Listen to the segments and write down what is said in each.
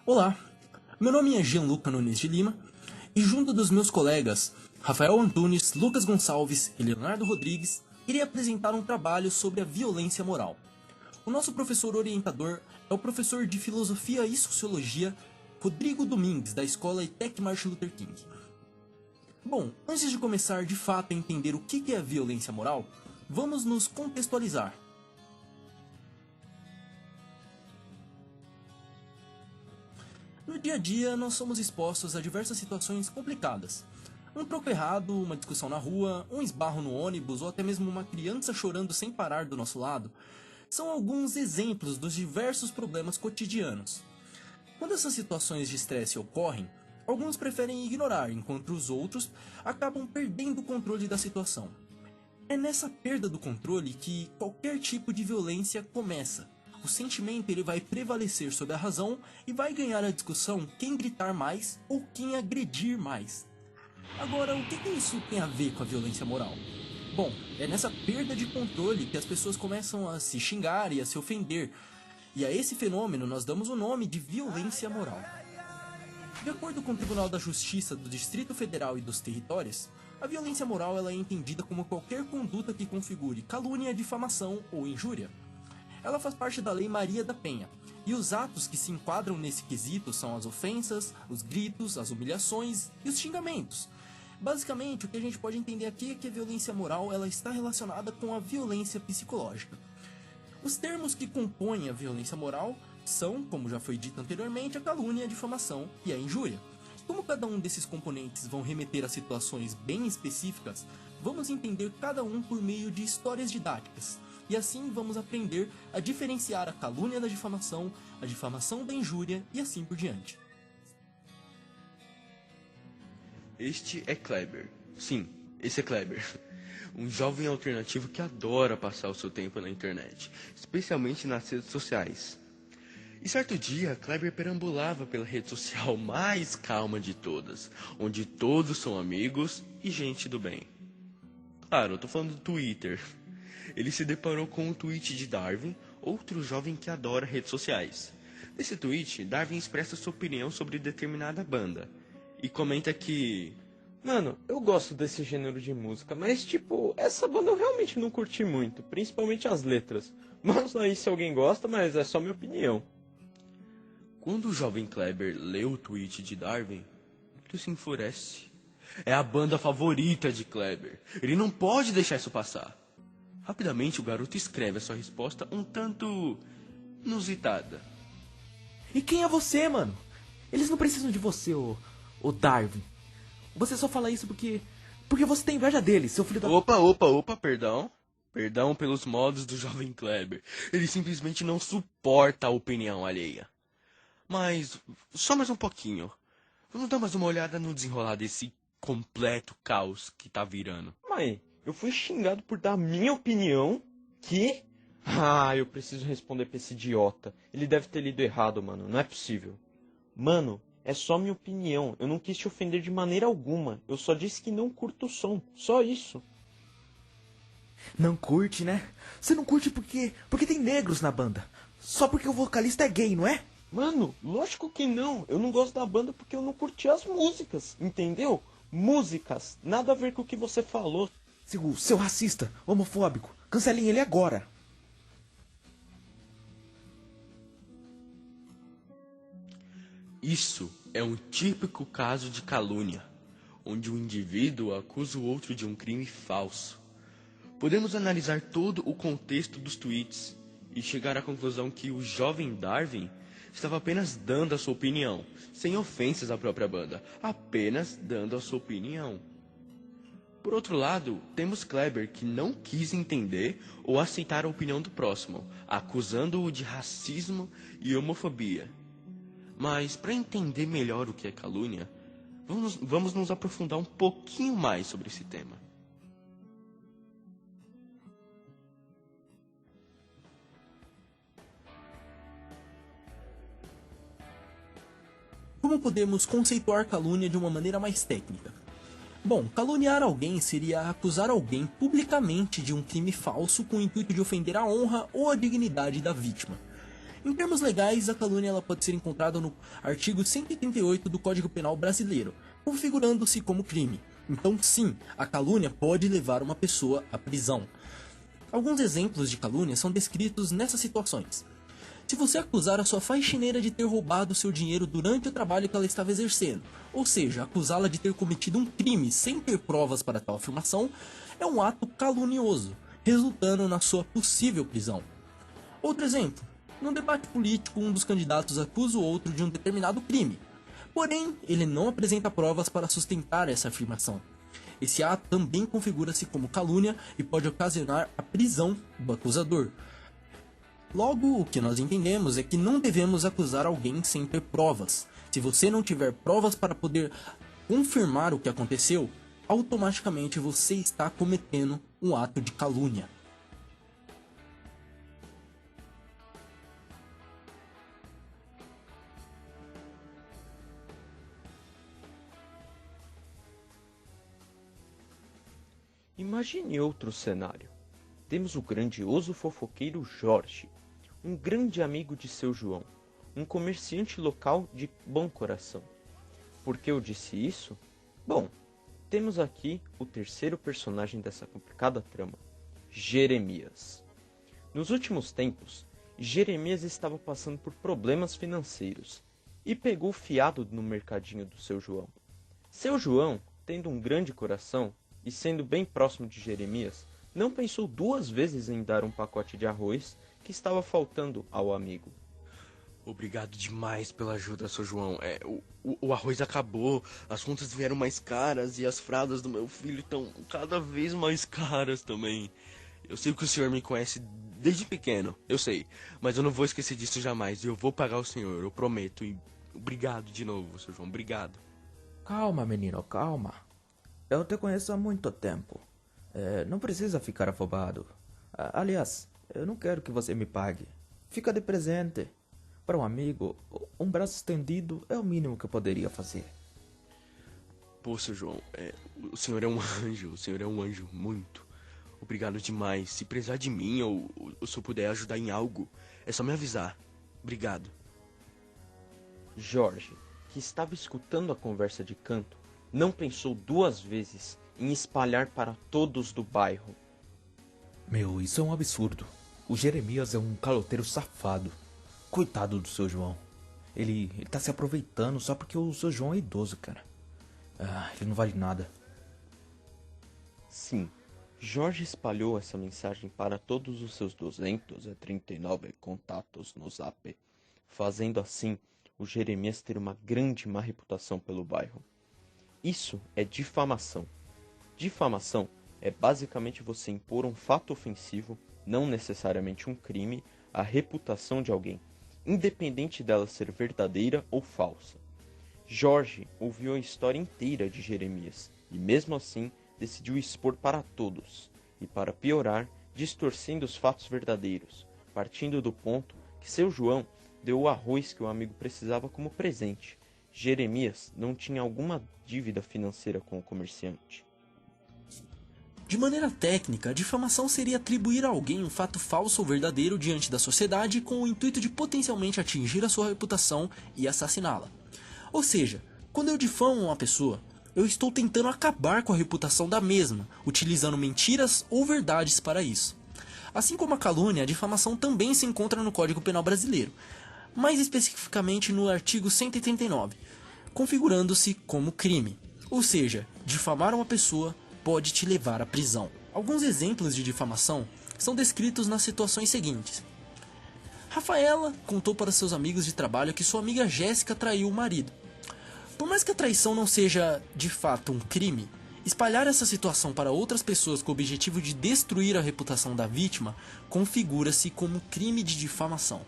Olá, meu nome é Gianluca Nunes de Lima e junto dos meus colegas Rafael Antunes, Lucas Gonçalves e Leonardo Rodrigues, irei apresentar um trabalho sobre a violência moral. O nosso professor orientador é o professor de Filosofia e Sociologia Rodrigo Domingues, da Escola ITEC Martin Luther King. Bom, antes de começar de fato a entender o que é a violência moral, vamos nos contextualizar. No dia a dia, nós somos expostos a diversas situações complicadas. Um troco errado, uma discussão na rua, um esbarro no ônibus ou até mesmo uma criança chorando sem parar do nosso lado são alguns exemplos dos diversos problemas cotidianos. Quando essas situações de estresse ocorrem, alguns preferem ignorar, enquanto os outros acabam perdendo o controle da situação. É nessa perda do controle que qualquer tipo de violência começa. O sentimento ele vai prevalecer sobre a razão e vai ganhar a discussão quem gritar mais ou quem agredir mais. Agora, o que isso tem a ver com a violência moral? Bom, é nessa perda de controle que as pessoas começam a se xingar e a se ofender. E a esse fenômeno nós damos o nome de violência moral. De acordo com o Tribunal da Justiça do Distrito Federal e dos Territórios, a violência moral ela é entendida como qualquer conduta que configure calúnia, difamação ou injúria. Ela faz parte da Lei Maria da Penha, e os atos que se enquadram nesse quesito são as ofensas, os gritos, as humilhações e os xingamentos. Basicamente, o que a gente pode entender aqui é que a violência moral ela está relacionada com a violência psicológica. Os termos que compõem a violência moral são, como já foi dito anteriormente, a calúnia, a difamação e a injúria. Como cada um desses componentes vão remeter a situações bem específicas, vamos entender cada um por meio de histórias didáticas. E assim vamos aprender a diferenciar a calúnia da difamação, a difamação da injúria e assim por diante. Este é Kleber. Sim, esse é Kleber. Um jovem alternativo que adora passar o seu tempo na internet, especialmente nas redes sociais. E certo dia, Kleber perambulava pela rede social mais calma de todas, onde todos são amigos e gente do bem. Claro, eu tô falando do Twitter. Ele se deparou com um tweet de Darwin, outro jovem que adora redes sociais. Nesse tweet, Darwin expressa sua opinião sobre determinada banda. E comenta que... Mano, eu gosto desse gênero de música, mas tipo, essa banda eu realmente não curti muito, principalmente as letras. Mas aí se alguém gosta, mas é só minha opinião. Quando o jovem Kleber lê o tweet de Darwin, ele se enfurece. É a banda favorita de Kleber. Ele não pode deixar isso passar. Rapidamente o garoto escreve a sua resposta um tanto inusitada. E quem é você, mano? Eles não precisam de você, ô Darwin. Você só fala isso porque você tem inveja deles, seu filho da... Opa, perdão. Perdão pelos modos do jovem Kleber. Ele simplesmente não suporta a opinião alheia. Mas, só mais um pouquinho. Vamos dar mais uma olhada no desenrolar desse completo caos que tá virando. Mãe, eu fui xingado por dar minha opinião que... eu preciso responder pra esse idiota. Ele deve ter lido errado, mano. Não é possível. Mano, é só minha opinião. Eu não quis te ofender de maneira alguma. Eu só disse que não curto o som. Só isso. Não curte, né? Você não curte porque tem negros na banda. Só porque o vocalista é gay, não é? Mano, lógico que não. Eu não gosto da banda porque eu não curti as músicas. Entendeu? Músicas. Nada a ver com o que você falou. Seu racista, homofóbico. Cancelem ele agora. Isso é um típico caso de calúnia, onde o indivíduo acusa o outro de um crime falso. Podemos analisar todo o contexto dos tweets e chegar à conclusão que o jovem Darwin estava apenas dando a sua opinião, sem ofensas à própria banda, apenas dando a sua opinião. Por outro lado, temos Kleber que não quis entender ou aceitar a opinião do próximo, acusando-o de racismo e homofobia. Mas, para entender melhor o que é calúnia, vamos nos aprofundar um pouquinho mais sobre esse tema. Como podemos conceituar calúnia de uma maneira mais técnica? Bom, caluniar alguém seria acusar alguém publicamente de um crime falso com o intuito de ofender a honra ou a dignidade da vítima. Em termos legais, a calúnia ela pode ser encontrada no artigo 138 do Código Penal brasileiro, configurando-se como crime. Então, sim, a calúnia pode levar uma pessoa à prisão. Alguns exemplos de calúnia são descritos nessas situações. Se você acusar a sua faxineira de ter roubado seu dinheiro durante o trabalho que ela estava exercendo, ou seja, acusá-la de ter cometido um crime sem ter provas para tal afirmação, é um ato calunioso, resultando na sua possível prisão. Outro exemplo, num debate político, um dos candidatos acusa o outro de um determinado crime, porém, ele não apresenta provas para sustentar essa afirmação. Esse ato também configura-se como calúnia e pode ocasionar a prisão do acusador. Logo, o que nós entendemos é que não devemos acusar alguém sem ter provas. Se você não tiver provas para poder confirmar o que aconteceu, automaticamente você está cometendo um ato de calúnia. Imagine outro cenário. Temos o grandioso fofoqueiro Jorge, um grande amigo de seu João, um comerciante local de bom coração. Por que eu disse isso? Bom, temos aqui o terceiro personagem dessa complicada trama, Jeremias. Nos últimos tempos, Jeremias estava passando por problemas financeiros e pegou fiado no mercadinho do seu João. Seu João, tendo um grande coração e sendo bem próximo de Jeremias, não pensou duas vezes em dar um pacote de arroz que estava faltando ao amigo. Obrigado demais pela ajuda, seu João. O arroz acabou, as contas vieram mais caras e as fraldas do meu filho estão cada vez mais caras também. Eu sei que o senhor me conhece desde pequeno, eu sei, mas eu não vou esquecer disso jamais. Eu vou pagar o senhor, eu prometo. E obrigado de novo, seu João, obrigado. Calma, menino, calma. Eu te conheço há muito tempo. Não precisa ficar afobado. Aliás, eu não quero que você me pague. Fica de presente. Para um amigo, um braço estendido é o mínimo que eu poderia fazer. Pô, seu João, o senhor é um anjo, o senhor é um anjo, muito. Obrigado demais. Se precisar de mim ou se eu puder ajudar em algo, é só me avisar. Obrigado. Jorge, que estava escutando a conversa de canto, não pensou duas vezes em espalhar para todos do bairro. Meu, isso é um absurdo. O Jeremias é um caloteiro safado. Coitado do seu João. Ele tá se aproveitando só porque o seu João é idoso, cara. Ele não vale nada. Sim, Jorge espalhou essa mensagem para todos os seus 239 contatos no Zap, fazendo assim o Jeremias ter uma grande má reputação pelo bairro. Isso é difamação. Difamação é basicamente você impor um fato ofensivo, não necessariamente um crime, à reputação de alguém, independente dela ser verdadeira ou falsa. Jorge ouviu a história inteira de Jeremias e, mesmo assim, decidiu expor para todos, e para piorar, distorcendo os fatos verdadeiros, partindo do ponto que seu João deu o arroz que o amigo precisava como presente. Jeremias não tinha alguma dívida financeira com o comerciante. De maneira técnica, a difamação seria atribuir a alguém um fato falso ou verdadeiro diante da sociedade com o intuito de potencialmente atingir a sua reputação e assassiná-la. Ou seja, quando eu difamo uma pessoa, eu estou tentando acabar com a reputação da mesma, utilizando mentiras ou verdades para isso. Assim como a calúnia, a difamação também se encontra no Código Penal brasileiro, mais especificamente no artigo 139, configurando-se como crime. Ou seja, difamar uma pessoa pode te levar à prisão. Alguns exemplos de difamação são descritos nas situações seguintes. Rafaela contou para seus amigos de trabalho que sua amiga Jéssica traiu o marido. Por mais que a traição não seja, de fato, um crime, espalhar essa situação para outras pessoas com o objetivo de destruir a reputação da vítima configura-se como crime de difamação.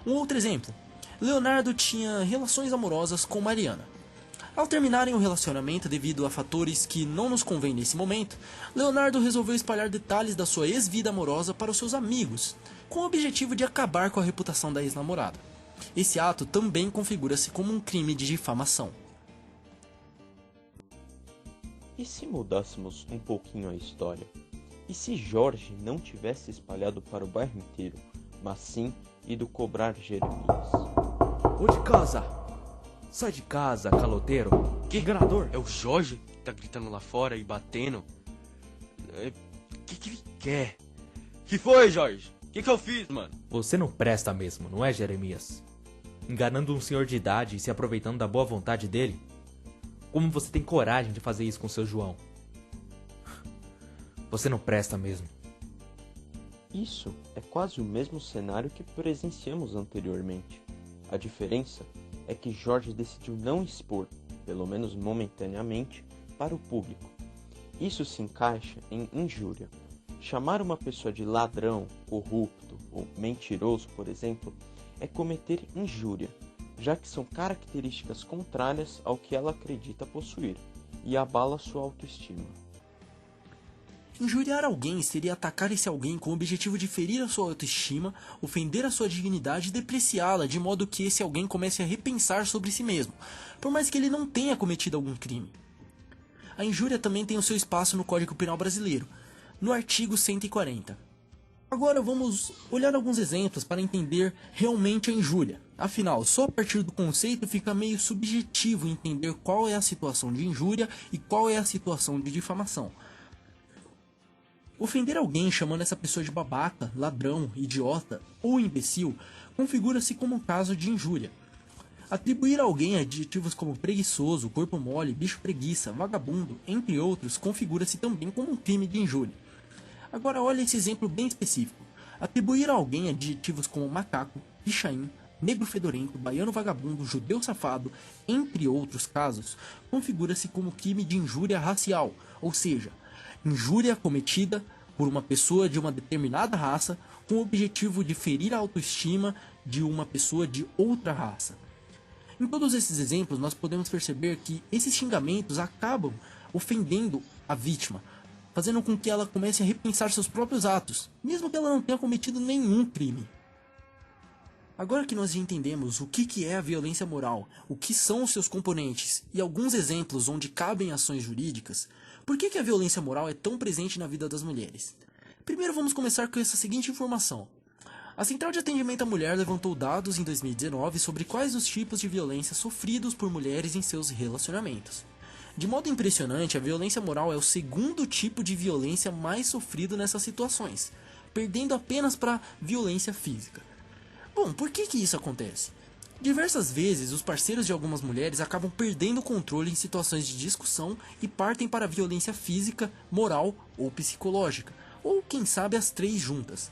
Um outro exemplo. Leonardo tinha relações amorosas com Mariana. Ao terminarem o relacionamento devido a fatores que não nos convêm nesse momento, Leonardo resolveu espalhar detalhes da sua ex-vida amorosa para os seus amigos, com o objetivo de acabar com a reputação da ex-namorada. Esse ato também configura-se como um crime de difamação. E se mudássemos um pouquinho a história? E se Jorge não tivesse espalhado para o bairro inteiro mas sim ido cobrar Jeremias. Ô de casa! Sai de casa, caloteiro! Que? Enganador! É o Jorge que tá gritando lá fora e batendo? Que ele quer? Que foi, Jorge? Que eu fiz, mano? Você não presta mesmo, não é, Jeremias? Enganando um senhor de idade e se aproveitando da boa vontade dele? Como você tem coragem de fazer isso com seu João? Você não presta mesmo. Isso é quase o mesmo cenário que presenciamos anteriormente. A diferença é que Jorge decidiu não expor, pelo menos momentaneamente, para o público. Isso se encaixa em injúria. Chamar uma pessoa de ladrão, corrupto ou mentiroso, por exemplo, é cometer injúria, já que são características contrárias ao que ela acredita possuir e abala sua autoestima. Injuriar alguém seria atacar esse alguém com o objetivo de ferir a sua autoestima, ofender a sua dignidade e depreciá-la, de modo que esse alguém comece a repensar sobre si mesmo, por mais que ele não tenha cometido algum crime. A injúria também tem o seu espaço no Código Penal brasileiro, no artigo 140. Agora vamos olhar alguns exemplos para entender realmente a injúria. Afinal, só a partir do conceito fica meio subjetivo entender qual é a situação de injúria e qual é a situação de difamação. Ofender alguém chamando essa pessoa de babaca, ladrão, idiota ou imbecil configura-se como um caso de injúria. Atribuir a alguém adjetivos como preguiçoso, corpo mole, bicho preguiça, vagabundo, entre outros, configura-se também como um crime de injúria. Agora olha esse exemplo bem específico. Atribuir a alguém adjetivos como macaco, pichain, negro fedorento, baiano vagabundo, judeu safado, entre outros casos, configura-se como crime de injúria racial, ou seja, injúria cometida por uma pessoa de uma determinada raça com o objetivo de ferir a autoestima de uma pessoa de outra raça. Em todos esses exemplos, nós podemos perceber que esses xingamentos acabam ofendendo a vítima, fazendo com que ela comece a repensar seus próprios atos, mesmo que ela não tenha cometido nenhum crime. Agora que nós já entendemos o que é a violência moral, o que são os seus componentes e alguns exemplos onde cabem ações jurídicas, por que a violência moral é tão presente na vida das mulheres? Primeiro vamos começar com essa seguinte informação. A Central de Atendimento à Mulher levantou dados em 2019 sobre quais os tipos de violência sofridos por mulheres em seus relacionamentos. De modo impressionante, a violência moral é o segundo tipo de violência mais sofrido nessas situações, perdendo apenas para a violência física. Bom, por que isso acontece? Diversas vezes, os parceiros de algumas mulheres acabam perdendo o controle em situações de discussão e partem para a violência física, moral ou psicológica, ou quem sabe as três juntas.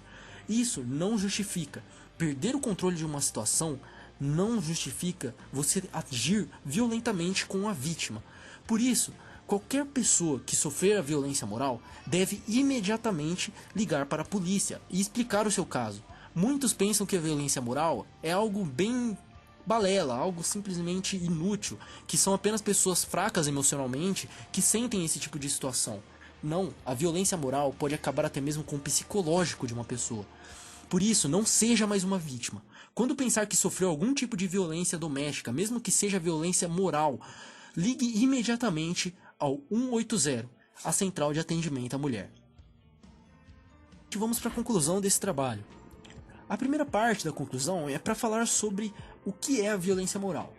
Isso não justifica. Perder o controle de uma situação não justifica você agir violentamente com a vítima. Por isso, qualquer pessoa que sofrer a violência moral deve imediatamente ligar para a polícia e explicar o seu caso. Muitos pensam que a violência moral é algo bem balela, algo simplesmente inútil, que são apenas pessoas fracas emocionalmente que sentem esse tipo de situação. Não, a violência moral pode acabar até mesmo com o psicológico de uma pessoa. Por isso, não seja mais uma vítima. Quando pensar que sofreu algum tipo de violência doméstica, mesmo que seja violência moral, ligue imediatamente ao 180, a Central de Atendimento à Mulher. E vamos para a conclusão desse trabalho. A primeira parte da conclusão é para falar sobre o que é a violência moral.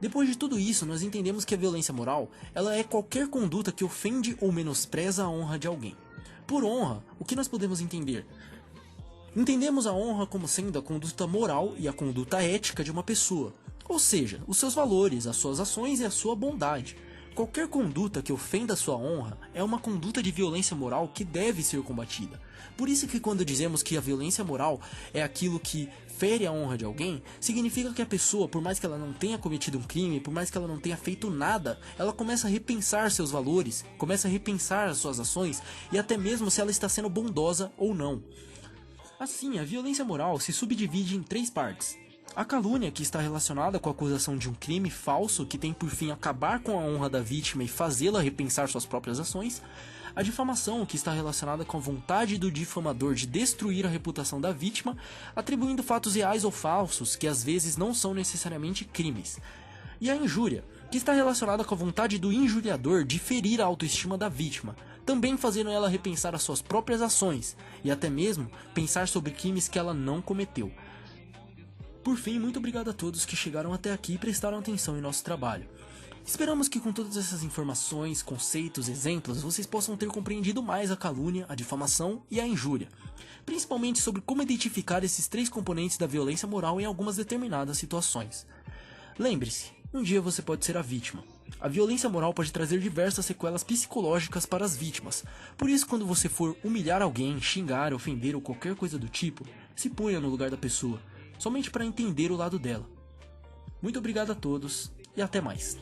Depois de tudo isso, nós entendemos que a violência moral ela é qualquer conduta que ofende ou menospreza a honra de alguém. Por honra, o que nós podemos entender? Entendemos a honra como sendo a conduta moral e a conduta ética de uma pessoa, ou seja, os seus valores, as suas ações e a sua bondade. Qualquer conduta que ofenda a sua honra é uma conduta de violência moral que deve ser combatida. Por isso que quando dizemos que a violência moral é aquilo que fere a honra de alguém, significa que a pessoa, por mais que ela não tenha cometido um crime, por mais que ela não tenha feito nada, ela começa a repensar seus valores, começa a repensar as suas ações e até mesmo se ela está sendo bondosa ou não. Assim, a violência moral se subdivide em três partes. A calúnia, que está relacionada com a acusação de um crime falso que tem por fim acabar com a honra da vítima e fazê-la repensar suas próprias ações. A difamação, que está relacionada com a vontade do difamador de destruir a reputação da vítima, atribuindo fatos reais ou falsos que às vezes não são necessariamente crimes. E a injúria, que está relacionada com a vontade do injuriador de ferir a autoestima da vítima, também fazendo ela repensar as suas próprias ações e até mesmo pensar sobre crimes que ela não cometeu. Por fim, muito obrigado a todos que chegaram até aqui e prestaram atenção em nosso trabalho. Esperamos que com todas essas informações, conceitos, exemplos, vocês possam ter compreendido mais a calúnia, a difamação e a injúria, principalmente sobre como identificar esses 3 componentes da violência moral em algumas determinadas situações. Lembre-se, um dia você pode ser a vítima. A violência moral pode trazer diversas sequelas psicológicas para as vítimas, por isso quando você for humilhar alguém, xingar, ofender ou qualquer coisa do tipo, se ponha no lugar da pessoa, somente para entender o lado dela. Muito obrigado a todos e até mais.